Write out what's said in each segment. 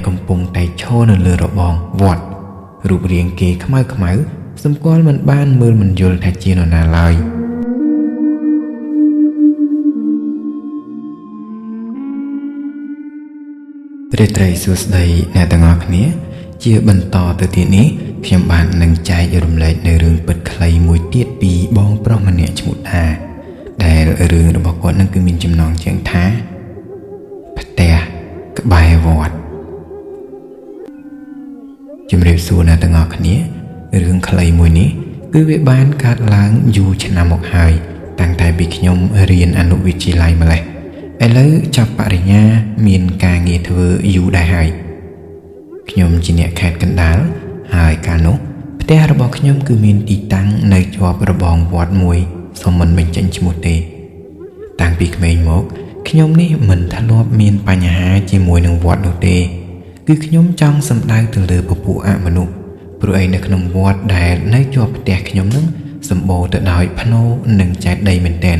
កំពុងតែឈរនៅលើរបងវត្តរូបរាងគេខ្មៅសម្គាល់មិនបានមើលមិនយល់ថាជានរណាឡើយព្រះត្រីសួស្តីអ្នកទាំងអស់គ្នាជាបន្តទៅទៀតនេះខ្ញុំបាននឹងចែករំលែកនៅរឿងពិតខ្លីមួយទៀតពីបងប្រុសម្នាក់ឈ្មោះថាដែលរឿងរបស់គាត់នឹងគឺមានចំណងជើងថាផ្ទះក្បែរវត្តជំរាបសួរអ្នកទាំងអស់គ្នារឿងខ្លីមួយនេះគឺវាបានកើតឡើងយូរឆ្នាំមកហើយតាំងតែពីខ្ញុំរៀនអនុវិទ្យាល័យម្លេះឥឡូវចាប់បរិញ្ញាមានការងារធ្វើយូរដែរហើយខ្ញុំជាអ្នកខេត្តកណ្ដាលហើយកាលនោះផ្ទះរបស់ខ្ញុំគឺមានទីតាំងនៅជាប់របងវត្តមួយសូមមិនបញ្ចេញឈ្មោះទេតាំងពីក្មេងមកខ្ញុំនេះមិនធ្លាប់មានបញ្ហាជាមួយនឹងវត្តនោះទេគឺខ្ញុំចង់សម្ដៅទៅលើពពួកអមនុស្សព្រោះឯនៅក្នុងវត្តដែលនៅជាប់ផ្ទះខ្ញុំនឹងសម្បូរទៅដោយភ្នោនិងចេតិយមែនទែន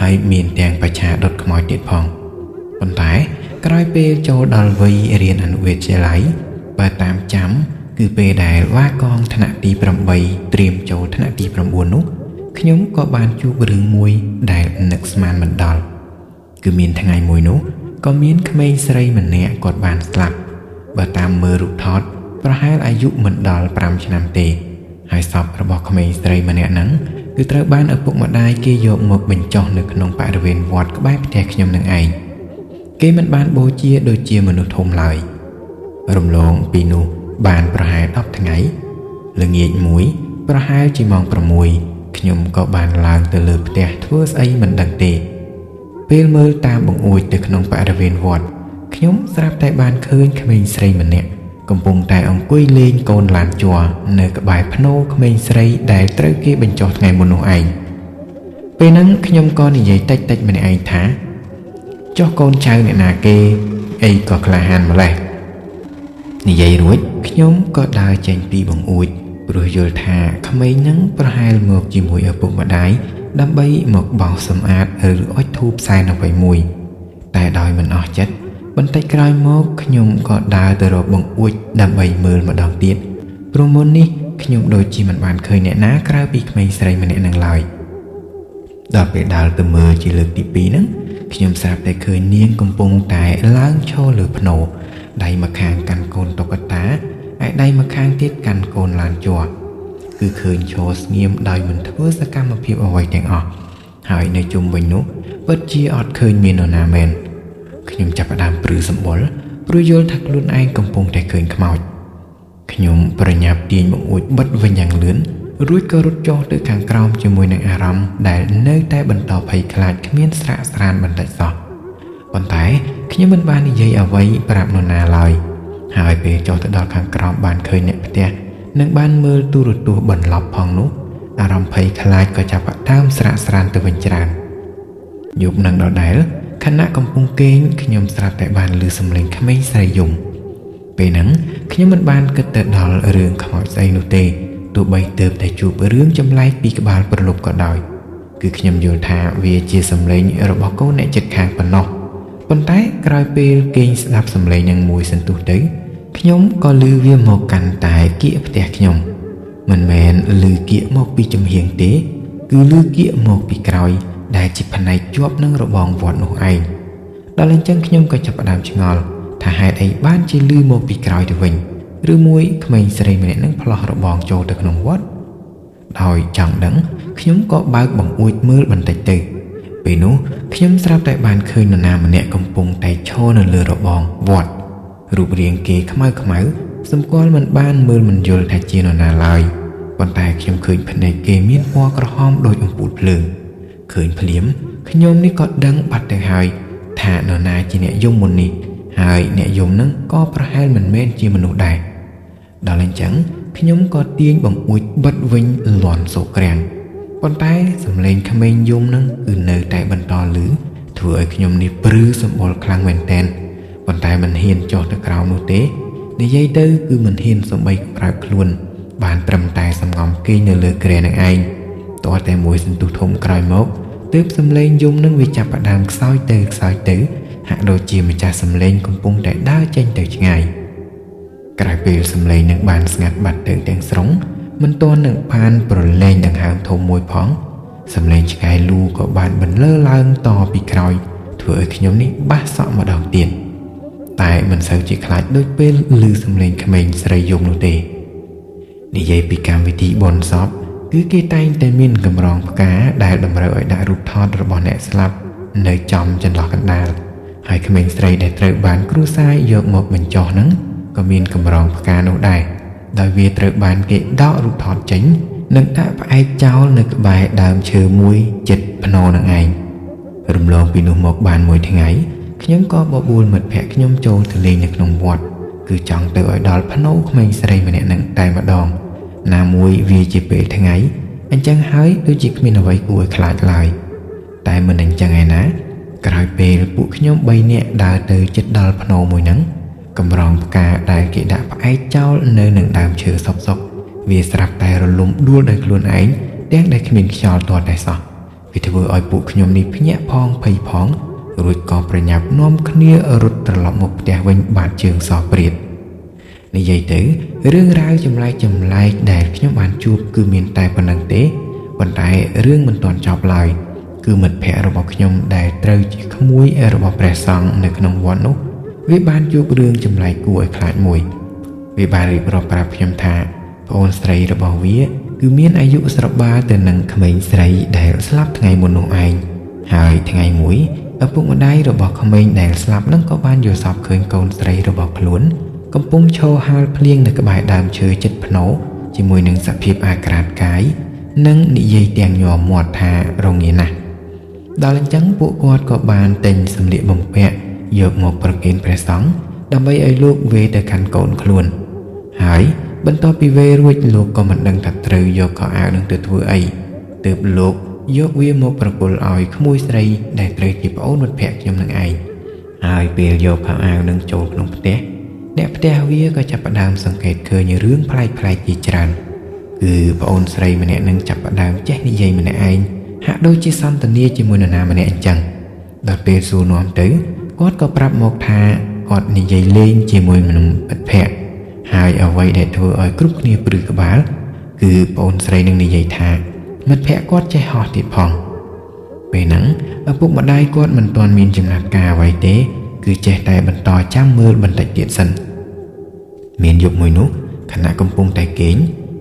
ហើយមានទាំងបច្ឆាដុតខ្មោចទៀតផងប៉ុន្តែក្រោយពេលចូលដល់វ័យរៀនអនុវិទ្យាល័យបើតាមចាំគឺពេលដែលវ៉ាកងថ្នាក់ទី8ត្រៀមចូលថ្នាក់ទី9នោះខ្ញុំក៏បានជួបរឿងមួយដែលនឹកស្មានមិនដល់គឺមានថ្ងៃមួយនោះក៏មានក្មេងស្រីម្នាក់គាត់បានស្លាប់បើតាមមើលរូបថតប្រហែលអាយុមិនដល់5ឆ្នាំទេហើយសពរបស់ក្មេងស្រីម្នាក់ហ្នឹងគឺត្រូវបានឪពុកម្ដាយគេយកមកបញ្ចុះនៅក្នុងបរិវេណវត្តក្បែរផ្ទះខ្ញុំនឹងឯងគេមិនបានបូជាដូចជាមនុស្សធំឡើយរំលងពីនោះបានប្រហែល10ថ្ងៃល្ងាចមួយប្រហែលជាម៉ោង6ខ្ញុំក៏បានឡើងទៅលើផ្ទះធ្វើស្អីមិនដឹងទេពេលមើលតាមបង្អួចទៅក្នុងបរិវេណវត្តខ្ញុំស្រាប់តែបានឃើញក្មេងស្រីម្នាក់កំពុងតែអង្គុយលេងកូនឡានជ័រនៅក្បែរភ្នោក្មេងស្រីដែលត្រូវគេបញ្ចុះថ្ងៃមុននោះឯងពេលហ្នឹងខ្ញុំក៏និយាយតិចម្នាក់ឯងថាចុះកូនចៅអ្នកណាគេអីក៏ក្លាហានម្លេះនិយាយរួចខ្ញុំក៏ដើរចេញពីបង្អួចព្រោះយល់ថាក្មេងហ្នឹងប្រហែលមកជាមួយឪពុកម្ដាយដើម្បីមកបោសសម្អាតឬអុជធូបសែនអ្វីមួយតែដោយមិនអស់ចិត្តបន្តិចក្រោយមកខ្ញុំក៏ដើរទៅរកបង្អួចដើម្បីមើលម្ដងទៀតព្រោះមុននេះខ្ញុំដូចជាមិនបានឃើញអ្នកណាក្រៅពីក្មេងស្រីម្នាក់នឹងឡើយដល់ពេលដើរទៅមើលជាលើកទី2ហ្នឹងខ្ញុំស្រាប់តែឃើញនាងកំពុងតែឡើងឈរលើភ្នោដៃម្ខាងកាន់កូនតុក្កតាឯដៃម្ខាងទៀតកាន់កូនឡានជ័រគឺឃើញឈរស្ងៀមដោយមិនធ្វើសកម្មភាពអ្វីទាំងអស់ហើយនៅជុំវិញនោះពិតជាអត់ឃើញមាននរណាមែនខ្ញុំចាប់ផ្ដើមព្រឺសម្បុរព្រោះយល់ថាខ្លួនឯងកំពុងតែឃើញខ្មោចខ្ញុំប្រញាប់ទាញបង្អួចបិទវិញយ៉ាងលឿនរួចក៏រត់ចុះទៅខាងក្រោមជាមួយនឹងអារម្មណ៍ដែលនៅតែបន្តភ័យខ្លាចគ្មានស្រាកស្រានបន្តិចសោះប៉ុន្តែខ្ញុំមិនបាននិយាយអ្វីប្រាប់នរណាឡើយហើយពេលចុះទៅដល់ខាងក្រោមបានឃើញអ្នកផ្ទះនិងបានមើលទូរទស្សន៍បន្លប់ផងនោះអារម្មណ៍ភ័យខ្លាចក៏ចាប់ផ្ដើមស្រាកស្រានទៅវិញច្រើនយប់នឹងដដែលខណៈកំពុងគេងខ្ញុំស្រាប់តែបានឮសំឡេងក្មេងស្រីយំពេលហ្នឹងខ្ញុំមិនបានគិតទៅដល់រឿងខ្មោចស្អីនោះទេទោះបីទើបតែជួបរឿងចម្លែកពីក្បាលប្រលប់ក៏ដោយគឺខ្ញុំយល់ថាវាជាសំឡេងរបស់កូនអ្នកជិតខាងប៉ុណ្ណោះប៉ុន្តែក្រោយពេលគេងស្ដាប់សំឡេងនឹងមួយសន្ទុះទៅខ្ញុំក៏ឮវាមកកាន់តែគៀកផ្ទះខ្ញុំមិនមែនឮគៀកមកពីចំហៀងទេគឺឮគៀកមកពីក្រោយដែលជាផ្នែកជាប់នឹងរបងវត្តនោះឯងដល់អញ្ចឹងខ្ញុំក៏ចាប់ផ្ដើមឆ្ងល់ថាហេតុអីបានជាឮមកពីក្រោយទៅវិញឬមួយក្មេងស្រីម្នាក់នឹងផ្លោះរបងចូលទៅក្នុងវត្តដោយចង់ដឹងខ្ញុំក៏បើកបង្អួចមើលបន្តិចទៅពេលនោះខ្ញុំស្រាប់តែបានឃើញនរណាម្នាក់កំពុងតែឈរនៅលើរបងវត្តរូបរាងគេខ្មៅសម្គាល់មិនបានមើលមិនយល់ថាជានរណាឡើយប៉ុន្តែខ្ញុំឃើញភ្នែកគេមានពណ៌ក្រហមដូចអំពូលភ្លើងឃើញភ្លាមខ្ញុំនេះក៏ដឹងបាត់ទៅហើយថានរណាជាអ្នកយំមុននេះហើយអ្នកយំនឹងក៏ប្រហែលមិនមែនជាមនុស្សដែរដល់អញ្ចឹងខ្ញុំក៏ទាញបង្អួចបិទវិញលន់សូក្រាំងប៉ុន្តែសំឡេងក្មេងយំនឹងគឺនៅតែបន្តឮធ្វើឲ្យខ្ញុំនេះព្រឺសម្បុរខ្លាំងមែនទែនប៉ុន្តែមិនហ៊ានចុះទៅក្រោមនោះទេនិយាយទៅគឺមិនហ៊ានសំបីក្រោកខ្លួនបានត្រឹមតែសំងំគេងនៅលើគ្រែនឹងឯងតើតែមួយសន្ទុះធំក្រោយមកទើបសំឡេងយំនឹងវាចាប់ផ្ដើមខ្សោយទៅហាក់ដូចជាម្ចាស់សំឡេងកំពុងតែដើរចេញទៅឆ្ងាយ ក្រៅពេលសម្លេងនឹងបានស្ងាត់បាត់ទៅទាំងស្រុងមិនទាន់នឹងបានប្រឡែងដង្ហើមធំមួយផងសម្លេងឆ្កែលូក៏បានបន្លឺឡើងតពីក្រោយធ្វើឲ្យខ្ញុំនេះបាសសក់ម្ដងទៀតតែមិនសូវជាខ្លាចដូចពេលឮសម្លេងក្មេងស្រីយំនោះទេនិយាយពីកម្មវិធីបុណ្យសពគឺគេតែងតែមានកម្រងផ្កាដែលតម្រូវឲ្យដាក់រូបថតរបស់អ្នកស្លាប់នៅចំចន្លោះកណ្ដាលហើយក្មេងស្រីដែលត្រូវបានគ្រួសារយកមកបញ្ចុះហ្នឹងក៏មានកម្រងផ្កានោះដែរដោយវាត្រូវបានគេដករូបថតចេញនិងដាក់ផ្អែកចោលនៅក្បែរដើមឈើមួយជិតភ្នំនឹងឯងរំលងពីនោះមកបានមួយថ្ងៃខ្ញុំក៏បបួលមិត្តភក្តិខ្ញុំចូលទៅលេងនៅក្នុងវត្តគឺចង់ទៅឲ្យដល់ភ្នំក្មេងស្រីម្នាក់នឹងតែម្ដងណាមួយវាជាពេលថ្ងៃអញ្ចឹងហើយដូចជាគ្មានអ្វីគួរឲ្យខ្លាចឡើយតែមិនអញ្ចឹងឯណាក្រោយពេលពួកខ្ញុំ3នាក់ដើរទៅជិតដល់ភ្នំមួយហ្នឹងកម្រងផ្កាដែលគេដាក់ផ្អែកចោលនៅនឹងដើមឈើសុកវាស្រាប់តែរលំដួលដោយខ្លួនឯងទាំងដែលគ្មានខ្យល់ទាល់តែសោះវាធ្វើឲ្យពួកខ្ញុំនេះភ្ញាក់ផងភ័យផងរួចក៏ប្រញាប់នាំគ្នារត់ត្រឡប់មកផ្ទះវិញបាត់ជើងសោះព្រាតនិយាយទៅរឿងរ៉ាវចម្លែកដែលខ្ញុំបានជួបគឺមានតែប៉ុណ្្នឹងទេប៉ុន្តែរឿងមិនទាន់ចប់ឡើយគឺមិត្តភក្តិរបស់ខ្ញុំដែលត្រូវជាក្មួយរបស់ព្រះសង្ឃនៅក្នុងវត្តនោះវាបានជួបរឿងចម្លែកគួរឲ្យខ្លាចមួយវាបានរៀបរាប់ប្រាប់ខ្ញុំថាប្អូនស្រីរបស់វាគឺមានអាយុស្របាលទៅនឹងក្មេងស្រីដែលស្លាប់ថ្ងៃមុននោះឯងហើយថ្ងៃមួយឪពុកម្ដាយរបស់ក្មេងដែលស្លាប់នឹងក៏បានយល់សប្តិឃើញកូនស្រីរបស់ខ្លួនកំពុងឈរហាលភ្លៀងនៅក្បែរដើមឈើជិតភ្នំជាមួយនឹងសភាពអាក្រាតកាយនិងនិយាយទាំងញ័រមាត់ថារងាណាស់ដល់អញ្ចឹងពួកគាត់ក៏បានទិញសម្លៀកបំពាក់យកមកប្រគេនព្រះសង្ឃដើម្បីឲ្យលោកវេទៅកាន់កូនខ្លួនហើយបន្ទាប់ពីវេរួចលោកក៏មិនដឹងថាត្រូវយកខោអាវនឹងទៅធ្វើអីទើបលោកយកវាមកប្រគល់ឲ្យក្មួយស្រីដែលត្រូវជាប្អូនមិត្តភក្តិខ្ញុំនឹងឯងហើយពេលយកខោអាវនឹងចូលក្នុងផ្ទះអ្នកផ្ទះវាក៏ចាប់ផ្ដើមសង្កេតឃើញរឿងប្លែកៗជាច្រើនគឺប្អូនស្រីម្នាក់នឹងចាប់ផ្ដើមចេះនិយាយម្នាក់ឯងហាក់ដូចជាសន្ទនាជាមួយនរណាម្នាក់អញ្ចឹងដល់ពេលសួរនាំទៅគាត់ក៏ប្រាប់មកថាគាត់និយាយលេងជាមួយមនុស្សមិត្តភក្តិហើយអ្វីដែលធ្វើឲ្យគ្រប់គ្នាព្រឺក្បាលគឺប្អូនស្រីនឹងនិយាយថាមិត្តភក្តិគាត់ចេះហោះទៀតផងពេលហ្នឹងឪពុកម្ដាយគាត់មិនទាន់មានចំណាត់ការអ្វីទេគឺចេះតែបន្តចាំមើលបន្តិចទៀតសិនមានយប់មួយនោះខណៈកំពុងតែគេង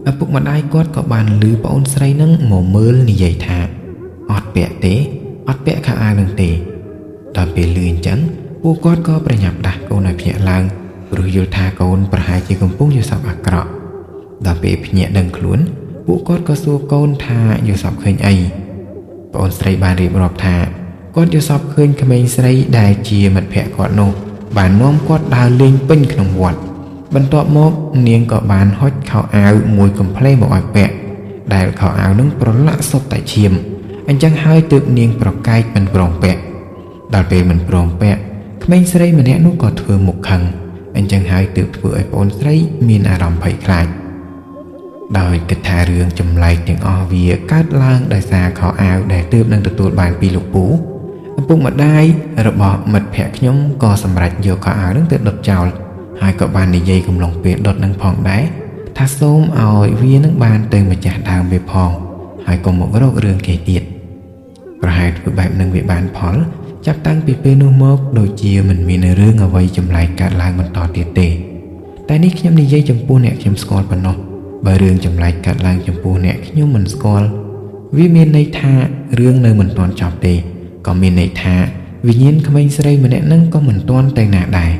ឪពុកម្ដាយគាត់ក៏បានឮប្អូនស្រីនឹងមកមើលនិយាយថាអត់ពាក់ទេអត់ពាក់ខោអាវនឹងទេដល់ពេលឮអញ្ចឹងពួកគាត់ក៏ប្រញាប់ដាស់កូនឲ្យភ្ញាក់ឡើងព្រោះយល់ថាកូនប្រហែលជាកំពុងយល់សប្តិអាក្រក់ដល់ពេលភ្ញាក់ដឹងខ្លួនពួកគាត់ក៏សួរកូនថាយល់សប្តិឃើញអីប្អូនស្រីបានរៀបរាប់ថាគាត់យល់សប្តិឃើញក្មេងស្រីដែលជាមិត្តភក្តិគាត់នោះបាននាំគាត់ដើរលេងពេញក្នុងវត្តបន្ទាប់មកនាងក៏បានហុចខោអាវមួយកំភ្លេមកឲ្យពាក់ដែលខោអាវនឹងប្រឡាក់សុទ្ធតែឈាមអញ្ចឹងហើយទើបនាងប្រកែកមិនព្រមពាក់ដល់ពេលមិនព្រមពាក់ក្មេងស្រីម្នាក់នោះក៏ធ្វើមុខខឹងអញ្ចឹងហើយទើបធ្វើឲ្យប្អូនស្រីមានអារម្មណ៍ភ័យខ្លាចដោយគិតថារឿងចម្លែកទាំងអស់វាកើតឡើងដោយសារខោអាវដែលទើបនឹងទទួលបានពីលោកពូឪពុកម្ដាយរបស់មិត្តភក្តិខ្ញុំក៏សម្រេចយកខោអាវនឹងទៅដុតចោលហើយក៏បាននិយាយកំឡុងពេលដុតនឹងផងដែរថាសូមឲ្យវានឹងបានទៅម្ចាស់ដើមវាផងហើយកុំមករករឿងគេទៀតប្រហែលធ្វើបែបនឹងវាបានផលចាប់តាំងពីពេលនោះមកដូចជាមិនមានរឿងអ្វីចម្លែកកើតឡើងបន្តទៀតទេតែនេះខ្ញុំនិយាយចំពោះអ្នកខ្ញុំស្គាល់ប៉ុណ្ណោះបើរឿងចម្លែកកើតឡើងចំពោះអ្នកខ្ញុំមិនស្គាល់វាមានន័យថារឿងនៅមិនទាន់ចប់ទេក៏មានន័យថាវិញ្ញាណក្មេងស្រីម្នាក់នឹងក៏មិនទាន់ទៅណាដែរ